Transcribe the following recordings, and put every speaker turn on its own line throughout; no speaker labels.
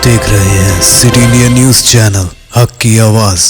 आप देख रहे हैं सिटी इंडिया न्यूज चैनल, हक की आवाज।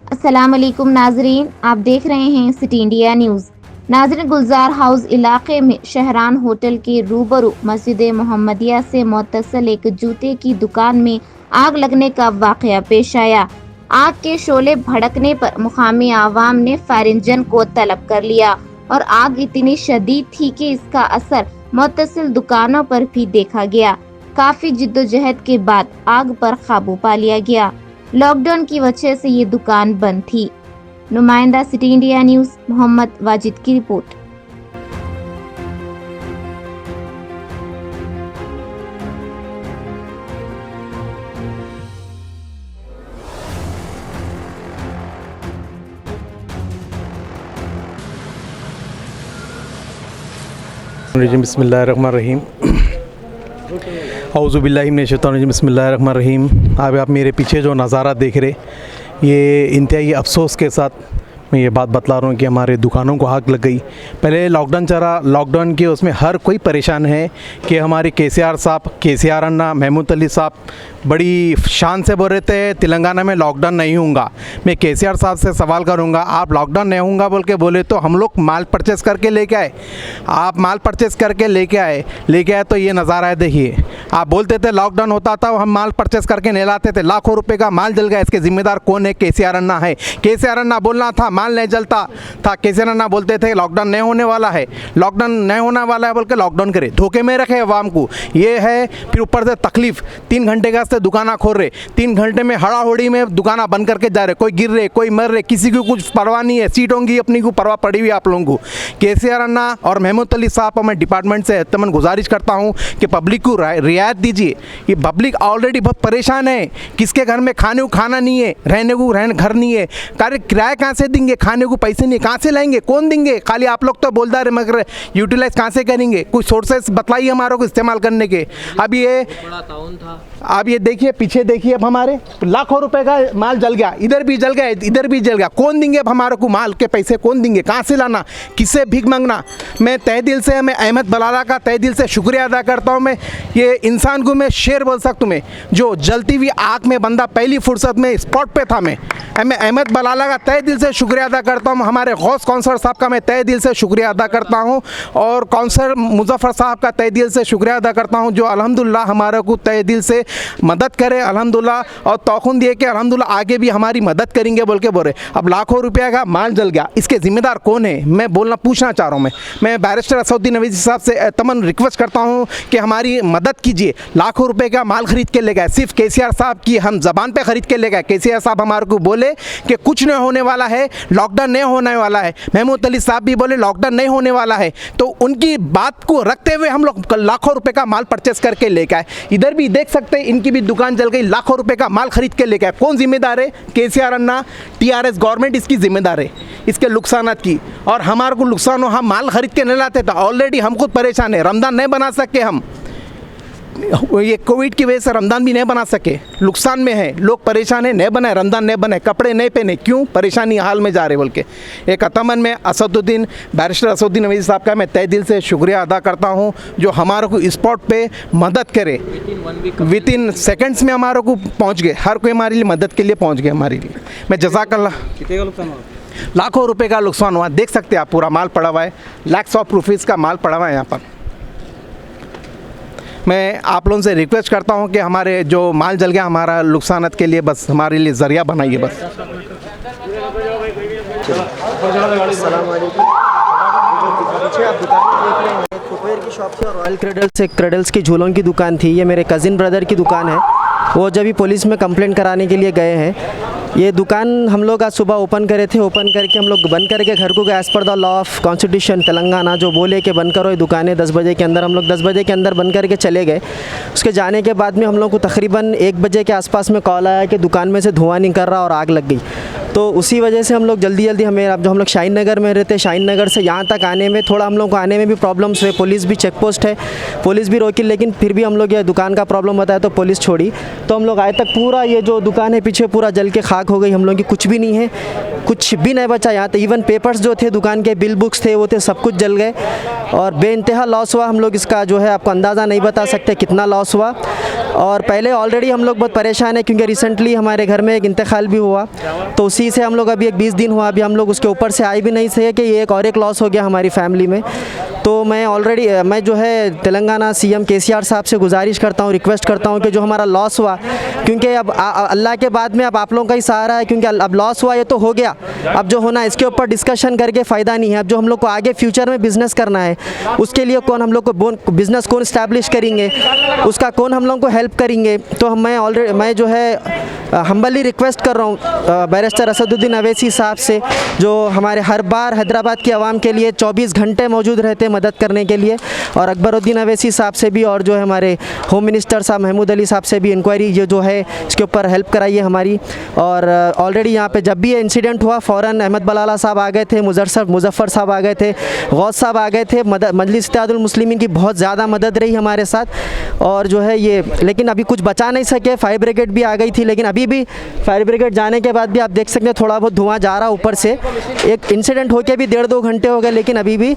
अस्सलाम वालेकुम नाजरीन, आप देख रहे हैं सिटी इंडिया न्यूज़। नाजरीन, गुलजार हाउस इलाके में शहरान होटल के रूबरू मस्जिद मोहम्मदिया से मुत्तसिल एक जूते की दुकान में आग लगने का वाक़या पेश आया। आग के शोले भड़कने पर मुकामी आवाम ने फायर इंजन को तलब कर लिया और आग इतनी शदीद थी कि इसका असर मुत्तसिल दुकानों पर भी देखा गया। काफ़ी जिद्दोजहद के बाद आग पर काबू पा लिया गया। लॉकडाउन की वजह से ये दुकान बंद थी। नुमाइंदा city India news Mohammad Wajid की रिपोर्ट।
बिस्मिल्लाहिर्रहमानिर्रहीम। औज़ुबिल्लाहि मिनश्शैतानिर्रजीम। बिस्मिल्लाहिर्रहमानिर्रहीम। आप मेरे पीछे जो नज़ारा देख रहे, ये इंतहाई अफसोस के साथ मैं ये बात बतला रहा हूँ कि हमारे दुकानों को आग लग गई। पहले लॉकडाउन चला, लॉकडाउन के उसमें हर कोई परेशान है कि हमारे केसीआर साहब, केसीआर अन्ना, महमूद अली साहब बड़ी शान से बोल रहे थे तेलंगाना में लॉकडाउन नहीं होगा। मैं केसीआर साहब से सवाल करूँगा, आप लॉकडाउन नहीं होगा बोल के बोले तो हम लोग माल परचेस करके लेके आए। आप माल परचेस करके लेके आए तो ये नज़ारा है, देखिए। आप बोलते थे लॉकडाउन होता था, हम माल परचेस करके नहीं लाते थे, लाखों रुपए का माल जल गया। इसके ज़िम्मेदार कौन है? केसीआर अन्ना है। केसीआर अन्ना बोलना था माल नहीं जलता था। केसीआर अन्ना बोलते थे लॉकडाउन नहीं होने वाला है, लॉकडाउन नहीं होने वाला है बोल के लॉकडाउन करे, धोखे में रखे अवाम को। ये है, फिर ऊपर से तकलीफ। 3 घंटे का दुकाना खोल रहे, 3 घंटे में हड़ाहोड़ी में दुकाना बंद करके जा रहे, कोई गिर रहे, कोई मर रहे, किसी को कुछ परवाह नहीं है। सीटों की अपनी को परवाह पड़ी हुई आप लोगों को। केसीआर अन्ना और महमूद अली साहब, मैं डिपार्टमेंट से तमन गुजारिश करता हूँ कि पब्लिक को रियायत दीजिए। ये पब्लिक ऑलरेडी बहुत परेशान है। किसके घर में खाने को खाना नहीं है, रहने को घर नहीं है, किराया कहाँ से देंगे, खाने को पैसे नहीं, कहाँ से लाएंगे, कौन देंगे? खाली आप लोग तो बोलदार है, मगर यूटिलाइज कहाँ से करेंगे? कुछ सोर्सेस बताइए हमारे को इस्तेमाल करने के। अब ये देखिए, पीछे देखिए, अब हमारे लाखों रुपए का माल जल गया, इधर भी जल गया, इधर भी जल गया। कौन देंगे अब हमारे को माल के पैसे? कौन देंगे? कहाँ से लाना, किससे भीख मांगना? मैं तहे दिल से, मैं अहमद बलाला का तहे दिल से शुक्रिया अदा करता हूँ। मैं ये इंसान को मैं शेर बोल सकता हूँ, मैं जो जलती हुई आग में बंदा पहली फुर्सत में स्पॉट पे था। मैं अहमद बलाला का तहे दिल से शुक्रिया अदा करता हूँ। हमारे गौस काउंसलर साहब का मैं तहे दिल से शुक्रिया अदा करता हूँ, और काउंसलर मुजफ्फर साहब का तहे दिल से शुक्रिया अदा करता हूँ, जो अल्हम्दुलिल्लाह हमारे को तहे दिल से मदद करे अल्हम्दुलिल्लाह, और तौखुन दिए कि अल्हम्दुलिल्लाह आगे भी हमारी मदद करेंगे बोल के बोले। अब लाखों रुपया का माल जल गया, इसके ज़िम्मेदार कौन है? मैं पूछना चाह रहा हूँ। मैं बैरिस्टर असदुद्दीन अवैसी साहब से तमन रिक्वेस्ट करता हूँ कि हमारी मदद कीजिए। लाखों रुपए का माल खरीद के ले गए, सिर्फ केसीआर साहब की हम ज़बान पे खरीद के ले गए। केसीआर साहब हमारे को बोले कि कुछ नहीं होने वाला है, लॉकडाउन नहीं होने वाला है। महमूद अली साहब भी बोले लॉकडाउन नहीं होने वाला है। तो उनकी बात को रखते हुए हम लोग लाखों रुपए का माल परचेस करके लेके आए। इधर भी देख सकते हैं, इनकी भी दुकान जल गई, लाखों रुपए का माल खरीद के लेके आए। कौन जिम्मेदार है? केसीआर अन्ना, टीआरएस गवर्नमेंट इसकी जिम्मेदार है, इसके नुकसानात की। और हमारे को नुकसान हो, हम माल खरीद के नहीं लाते तो ऑलरेडी हम खुद परेशान है। रमज़ान नहीं बना सके हम, ये कोविड की वजह से रमज़ान भी नहीं बना सके, नुकसान में है, लोग परेशान है, नहीं बनाए रमज़ान, नहीं बनाए, कपड़े नहीं पहने, क्यों? परेशानी हाल में जा रहे बोल के। एक अतमन में असदुद्दीन, बैरिस्टर असदुद्दीन अवैसी साहब का मैं तहे दिल से शुक्रिया अदा करता हूँ, जो हमारे को स्पॉट पे मदद करे। विद इन सेकेंड्स में हमारे को पहुँच गए, हर कोई हमारे लिए मदद के लिए पहुँच गए हमारे लिए। मैं जज़ाकल्लाह।
कितने का नुकसान हुआ?
लाखों रुपये का नुकसान हुआ, देख सकते हैं आप, पूरा माल पड़ा हुआ है, लैक्स ऑफ रुपीज़ का माल पड़ा हुआ है यहाँ पर। मैं आप लोगों से रिक्वेस्ट करता हूं कि हमारे जो माल जल गया, हमारा नुकसानत के लिए बस हमारे लिए ज़रिया बनाइए बस।
फुटवेयर की शॉप थी और रॉयल क्रेडल्स की झूलों की दुकान थी। ये मेरे कज़िन ब्रदर की दुकान है। वो जब भी पुलिस में कंप्लेंट कराने के लिए गए हैं, ये दुकान हम लोग आज सुबह ओपन करे थे। ओपन करके हम लोग बंद करके घर को गए as per the law of constitution Telangana, जो बोले कि बंद करो ये दुकानें 10 बजे के अंदर। हम लोग 10 बजे के अंदर बंद करके चले गए। उसके जाने के बाद में हम लोग को तकरीबन 1 बजे के आसपास में कॉल आया कि दुकान में से धुआं निकल रहा और आग लग गई। तो उसी वजह से हम लोग जल्दी हमें, अब जो हम लोग शाहीन नगर में रहते, शाहीन नगर से यहाँ तक आने में थोड़ा हम लोग को आने में भी प्रॉब्लम्स हुए। पुलिस भी चेक पोस्ट है, पुलिस भी रोकी, लेकिन फिर भी हम लोग ये दुकान का प्रॉब्लम बताया तो पुलिस छोड़ी। तो हम लोग आए तक पूरा ये जो दुकान है पीछे पूरा जल के खाक हो गई। हम लोग की कुछ भी नहीं है। कुछ भी नहीं बचा यहाँ, तो इवन पेपर्स जो थे दुकान के, बिल बुक्स थे वो थे, सब कुछ जल गए और बेइंतहा लॉस हुआ। हम लोग इसका जो है आपको अंदाज़ा नहीं बता सकते कितना लॉस हुआ। और पहले ऑलरेडी हम लोग बहुत परेशान हैं क्योंकि रिसेंटली हमारे घर में एक इंतकाल भी हुआ, तो उसी से हम लोग अभी एक 20 दिन हुआ, अभी हम लोग उसके ऊपर से आए भी नहीं सके कि ये एक लॉस हो गया हमारी फैमिली में। तो मैं जो है तेलंगाना सीएम केसीआर साहब से गुजारिश करता हूँ, रिक्वेस्ट करता हूँ कि जो हमारा लॉस हुआ, क्योंकि अब अल्लाह के बाद में अब आप लोगों का ही सहारा है, क्योंकि अब लॉस हुआ ये तो हो गया, अब जो होना इसके ऊपर डिस्कशन करके फ़ायदा नहीं है। अब जो हम लोग को आगे फ्यूचर में बिज़नेस करना है उसके लिए कौन हम लोग को बिज़नेस कौन इस्टेब्लिश करेंगे, उसका कौन हम लोग को हेल्प करेंगे। तो मैं जो है हम्बली रिक्वेस्ट कर रहा हूँ बैरिस्टर असदुद्दीन अवैसी साहब से, जो हमारे हर बार हैदराबाद की आवाम के लिए 24 घंटे मौजूद रहते हैं मदद करने के लिए, और अकबरुद्दीन अवैसी साहब से भी, और जो है हमारे होम मिनिस्टर साहब महमूद अली साहब से भी इंक्वायरी ये जो है इसके ऊपर हेल्प कराइए हमारी। और ऑलरेडी यहाँ पे जब भी ये इंसिडेंट हुआ फ़ौरन अहमद बलाला साहब आ गए थे, मुजफ्फर साहब आ गए थे, गौस साहब आ गए थे, मजलिस इत्तेहादुल मुस्लिमीन की बहुत ज़्यादा मदद रही हमारे साथ। और जो है ये लेकिन अभी कुछ बचा नहीं सके, फायर ब्रिगेड भी आ गई थी, लेकिन अभी भी फायर ब्रिगेड जाने के बाद भी आप देख सकते हैं थोड़ा बहुत धुआं जा रहा ऊपर से। एक इंसिडेंट होके भी 1.5-2 घंटे हो गए, लेकिन अभी भी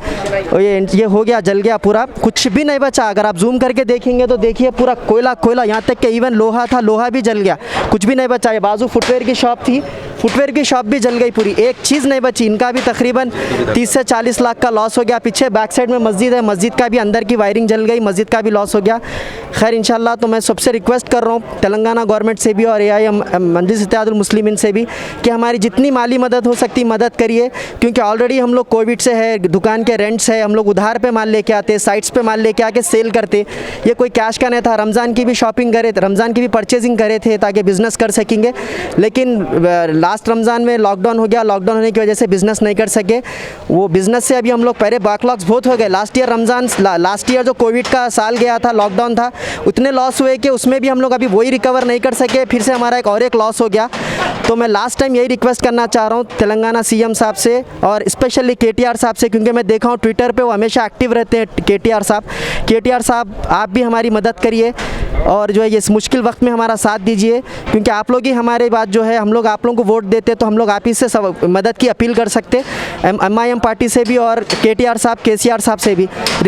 ये हो गया, जल गया पूरा, कुछ भी नहीं बचा। अगर आप जूम करके देखेंगे तो देखिए पूरा कोयला, यहाँ तक कि इवन लोहा था, लोहा भी जल गया, कुछ भी नहीं बचा। ये बाजू फुटवेयर की शॉप थी, फुटवेयर की शॉप भी जल गई पूरी, एक चीज़ नहीं बची। इनका भी तकरीबन 30 से 40 लाख का लॉस हो गया। पीछे बैक साइड में मस्जिद है, मस्जिद का भी अंदर की वायरिंग जल गई, मस्जिद का भी लॉस हो गया। खैर इंशाल्लाह तो मैं सबसे रिक्वेस्ट कर रहा हूँ तेलंगाना गवर्नमेंट से भी और AIM मजलिस इत्तेहादुल मुस्लिमीन से भी कि हमारी जितनी माली मदद हो सकती मदद करिए, क्योंकि ऑलरेडी हम लोग कोविड से है, दुकान के रेंट्स है, हम लोग उधार पे माल लेके आते, साइट्स पे माल लेके आके सेल करते, ये कोई कैश का नहीं था। रमज़ान की भी शॉपिंग करे, रमज़ान की भी परचेजिंग करे थे ताकि बिज़नेस कर सकेंगे, लेकिन लास्ट रमज़ान में लॉकडाउन हो गया, लॉकडाउन होने की वजह से बिज़नेस नहीं कर सके। वो बिज़नेस से अभी हम लोग पहले बैकलॉग्स बहुत हो गए। लास्ट ईयर जो कोविड का साल गया था, लॉकडाउन था, उतने लॉस हुए कि उसमें भी हम लोग अभी वही रिकवर नहीं कर सके, फिर से हमारा एक लॉस हो गया। तो मैं लास्ट टाइम यही रिक्वेस्ट करना चाह रहा हूँ तेलंगाना CM साहब से और स्पेशली KTR साहब से, क्योंकि मैं देखा हूँ ट्विटर पे वो हमेशा एक्टिव रहते हैं। KTR साहब आप भी हमारी मदद करिए और जो है ये इस मुश्किल वक्त में हमारा साथ दीजिए, क्योंकि आप लोग ही हमारे बात जो है, हम लोग आप लोगों को वोट देते तो हम लोग आप ही से मदद की अपील कर सकते, MIM पार्टी से भी और KTR साहब KCR साहब से भी।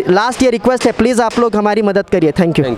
लास्ट ये रिक्वेस्ट है, प्लीज़ आप लोग हमारी मदद करिए। Thank you.